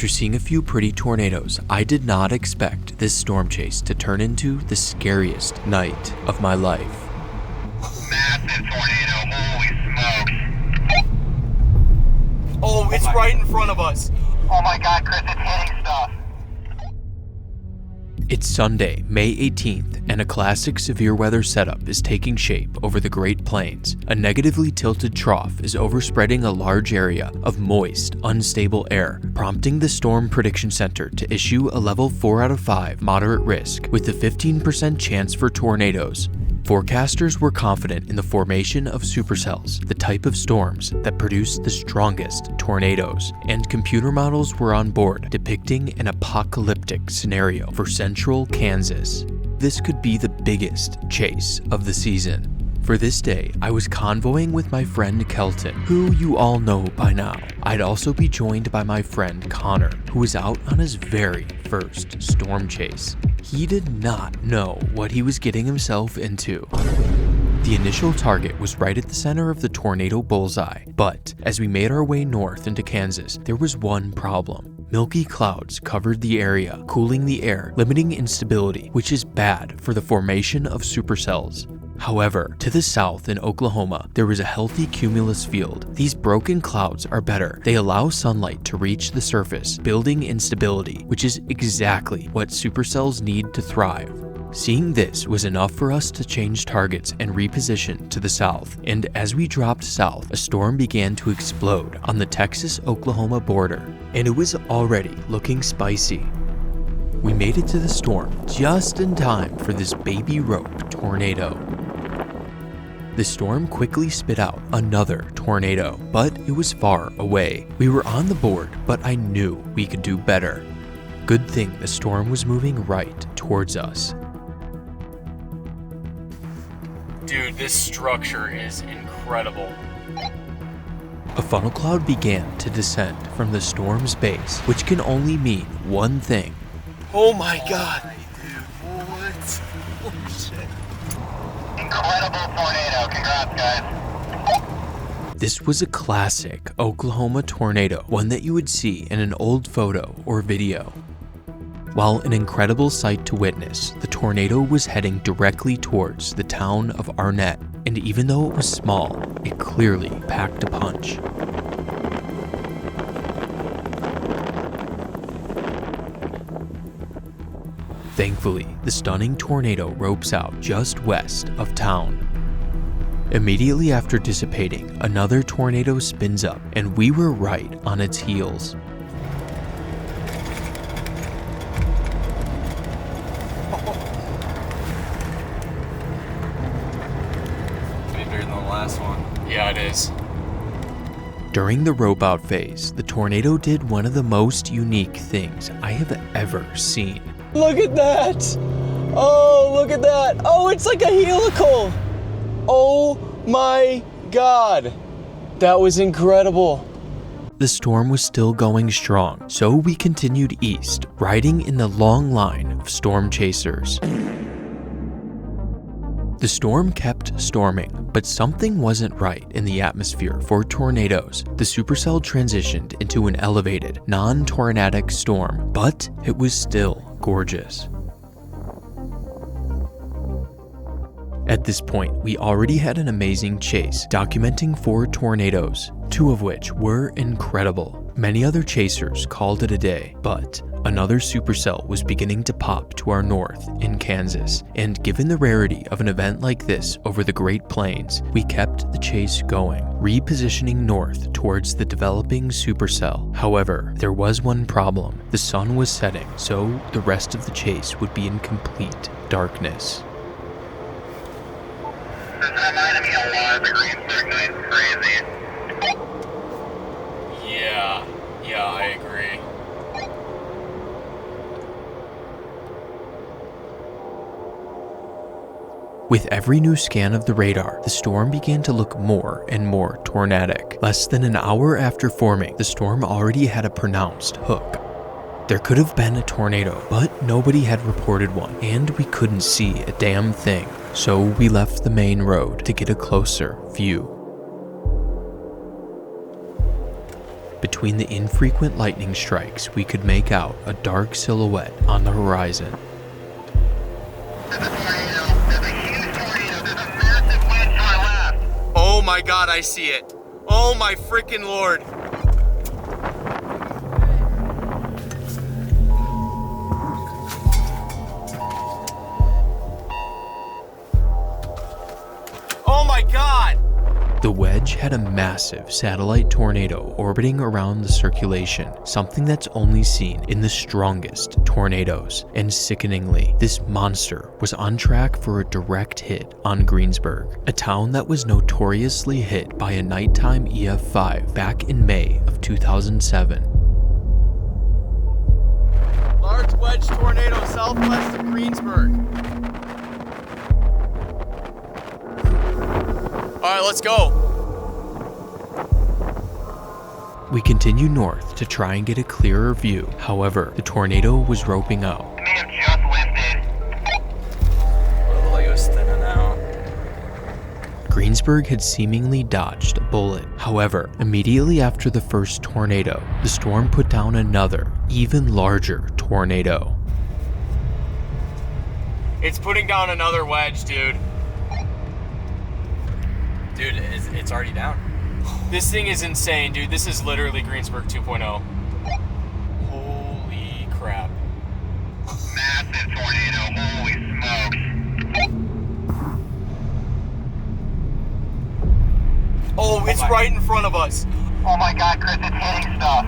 After seeing a few pretty tornadoes, I did not expect this storm chase to turn into the scariest night of my life. Massive tornado, holy smokes. Oh, it's right in front of us. Oh my god, Chris, it's hitting stuff. It's Sunday, May 18th, and a classic severe weather setup is taking shape over the Great Plains. A negatively tilted trough is overspreading a large area of moist, unstable air, prompting the Storm Prediction Center to issue a level 4 out of 5 moderate risk with a 15% chance for tornadoes. Forecasters were confident in the formation of supercells, the type of storms that produce the strongest tornadoes, and computer models were on board depicting an apocalyptic scenario for central Kansas. This could be the biggest chase of the season. For this day, I was convoying with my friend Kelton, who you all know by now. I'd also be joined by my friend Connor, who was out on his very first storm chase. He did not know what he was getting himself into. The initial target was right at the center of the tornado bullseye, but as we made our way north into Kansas, there was one problem. Milky clouds covered the area, cooling the air, limiting instability, which is bad for the formation of supercells. However, to the south in Oklahoma, there was a healthy cumulus field. These broken clouds are better. They allow sunlight to reach the surface, building instability, which is exactly what supercells need to thrive. Seeing this was enough for us to change targets and reposition to the south, and as we dropped south, a storm began to explode on the Texas-Oklahoma border, and it was already looking spicy. We made it to the storm just in time for this baby rope tornado. The storm quickly spit out another tornado, but it was far away. We were on the board, but I knew we could do better. Good thing the storm was moving right towards us. Dude, this structure is incredible. A funnel cloud began to descend from the storm's base, which can only mean one thing. Oh my god. What? Holy shit. Incredible tornado, congrats guys. This was a classic Oklahoma tornado, one that you would see in an old photo or video. While an incredible sight to witness, the tornado was heading directly towards the town of Arnett, and even though it was small, it clearly packed a punch. Thankfully, the stunning tornado ropes out just west of town. Immediately after dissipating, another tornado spins up, and we were right on its heels. Way bigger than the last one. Yeah, it is. During the rope out phase, the tornado did one of the most unique things I have ever seen. Look at that! Oh, look at that! Oh, it's like a helical! Oh my god! That was incredible. The storm was still going strong, so we continued east, riding in the long line of storm chasers. The storm kept storming, but something wasn't right in the atmosphere for tornadoes. The supercell transitioned into an elevated, non-tornadic storm, but it was still gorgeous. At this point, we already had an amazing chase, documenting 4 tornadoes, 2 of which were incredible. Many other chasers called it a day, but another supercell was beginning to pop to our north in Kansas, and given the rarity of an event like this over the Great Plains, we kept the chase going, repositioning north towards the developing supercell. However, there was one problem. The sun was setting, so the rest of the chase would be in complete darkness. This reminded me a lot of the Greensburg night. Crazy. Yeah, I agree. With every new scan of the radar, the storm began to look more and more tornadic. Less than an hour after forming, the storm already had a pronounced hook. There could have been a tornado, but nobody had reported one, and we couldn't see a damn thing. So we left the main road to get a closer view. Between the infrequent lightning strikes, we could make out a dark silhouette on the horizon. There's a tornado. There's a huge tornado. There's a massive wedge to our left. Oh my god, I see it. Oh my freaking lord. Oh my god! The wedge had a massive satellite tornado orbiting around the circulation, something that's only seen in the strongest tornadoes. And sickeningly, this monster was on track for a direct hit on Greensburg, a town that was notoriously hit by a nighttime EF5 back in May of 2007. Large wedge tornado southwest of Greensburg. Alright, let's go. We continued north to try and get a clearer view. However, the tornado was roping out. It may have just lifted. Looked like it was thinning out. Greensburg had seemingly dodged a bullet. However, immediately after the first tornado, the storm put down another, even larger tornado. It's putting down another wedge, dude. Dude, it's already down. This thing is insane, dude. This is literally Greensburg 2.0. Holy crap. Massive tornado. Holy smokes. Oh, it's right in front of us. Oh my god, Chris, it's hitting stuff.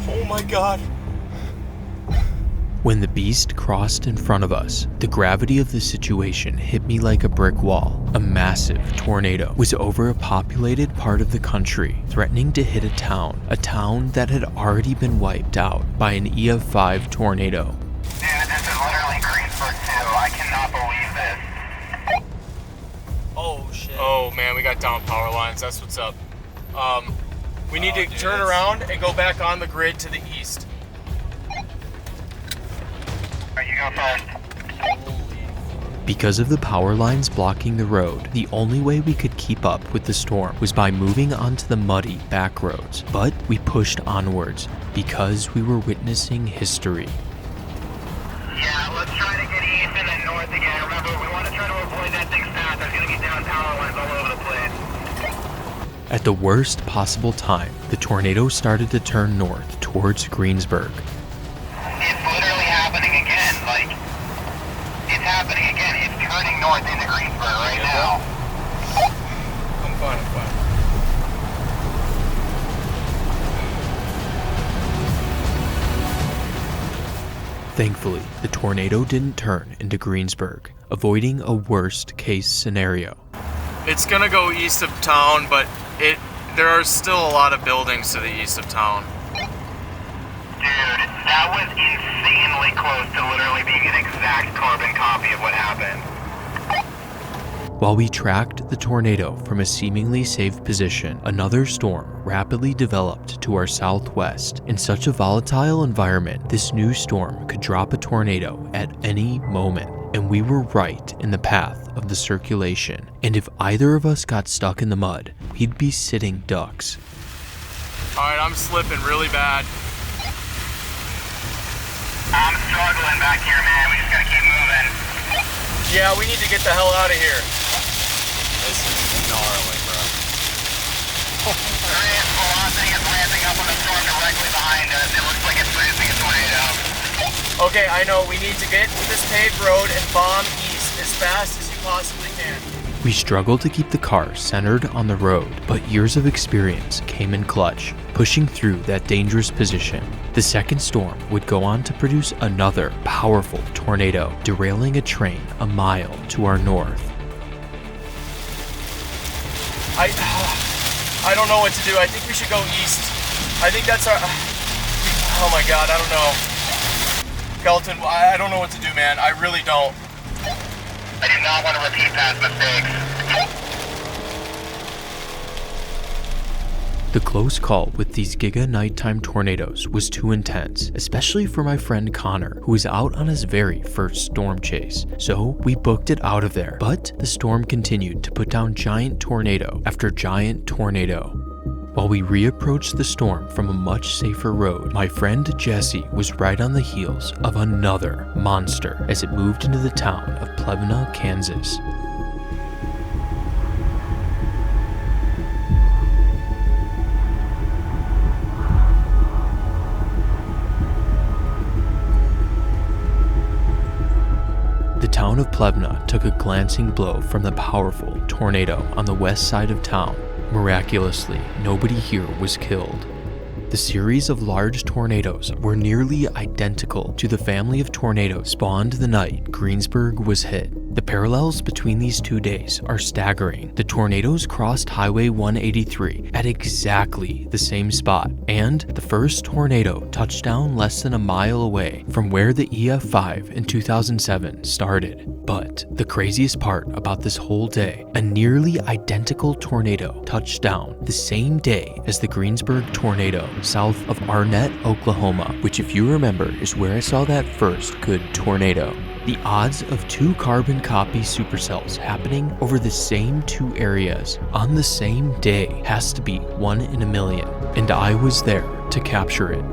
Oh my god. When the beast crossed in front of us, the gravity of the situation hit me like a brick wall. A massive tornado was over a populated part of the country, threatening to hit a town that had already been wiped out by an EF5 tornado. Dude, this is literally Greensburg 2. I cannot believe this. Oh shit. Oh man, we got down power lines. That's what's up. We need to turn around and go back on the grid to the east. Alright, you go first. Because of the power lines blocking the road, the only way we could keep up with the storm was by moving onto the muddy back roads. But we pushed onwards because we were witnessing history. Yeah, let's try to get east and then north again. Remember, we want to try to avoid that thing's path. There's going to be down power lines all over the place. At the worst possible time, the tornado started to turn north towards Greensburg. It's literally happening again. Like, it's happening again. It's turning north into Greensburg right now. I'm fine. Thankfully, the tornado didn't turn into Greensburg, avoiding a worst case scenario. It's gonna go east of town, but there are still a lot of buildings to the east of town. Dude, that was insanely close to literally being an exact carbon copy of what happened. While we tracked the tornado from a seemingly safe position, another storm rapidly developed to our southwest. In such a volatile environment, this new storm could drop a tornado at any moment, and we were right in the path of the circulation. And if either of us got stuck in the mud, we'd be sitting ducks. Alright, I'm slipping really bad. I'm struggling back here, man. We just gotta keep moving. Yeah, we need to get the hell out of here. This is gnarly, bro. Various velocity is ramping up on the storm directly behind us. It looks like it's producing a tornado. Okay, I know. We need to get to this paved road and bomb east as fast as you possibly can. We struggled to keep the car centered on the road, but years of experience came in clutch, pushing through that dangerous position. The second storm would go on to produce another powerful tornado, derailing a train a mile to our north. I don't know what to do. I think we should go east. I think that's our... Oh my god, I don't know. Skelton, I don't know what to do, man. I really don't. I do not want to repeat past mistakes. The close call with these giga nighttime tornadoes was too intense, especially for my friend Connor, who was out on his very first storm chase. So we booked it out of there, but the storm continued to put down giant tornado after giant tornado. While we reapproached the storm from a much safer road, my friend Jesse was right on the heels of another monster as it moved into the town of Plevna, Kansas. The town of Plevna took a glancing blow from the powerful tornado on the west side of town. Miraculously, nobody here was killed. The series of large tornadoes were nearly identical to the family of tornadoes spawned the night Greensburg was hit. The parallels between these 2 days are staggering. The tornadoes crossed Highway 183 at exactly the same spot, and the first tornado touched down less than a mile away from where the EF5 in 2007 started. But the craziest part about this whole day, a nearly identical tornado touched down the same day as the Greensburg tornado south of Arnett, Oklahoma, which, if you remember, is where I saw that first good tornado. The odds of 2 carbon copy supercells happening over the same 2 areas on the same day has to be 1 in a million, and I was there to capture it.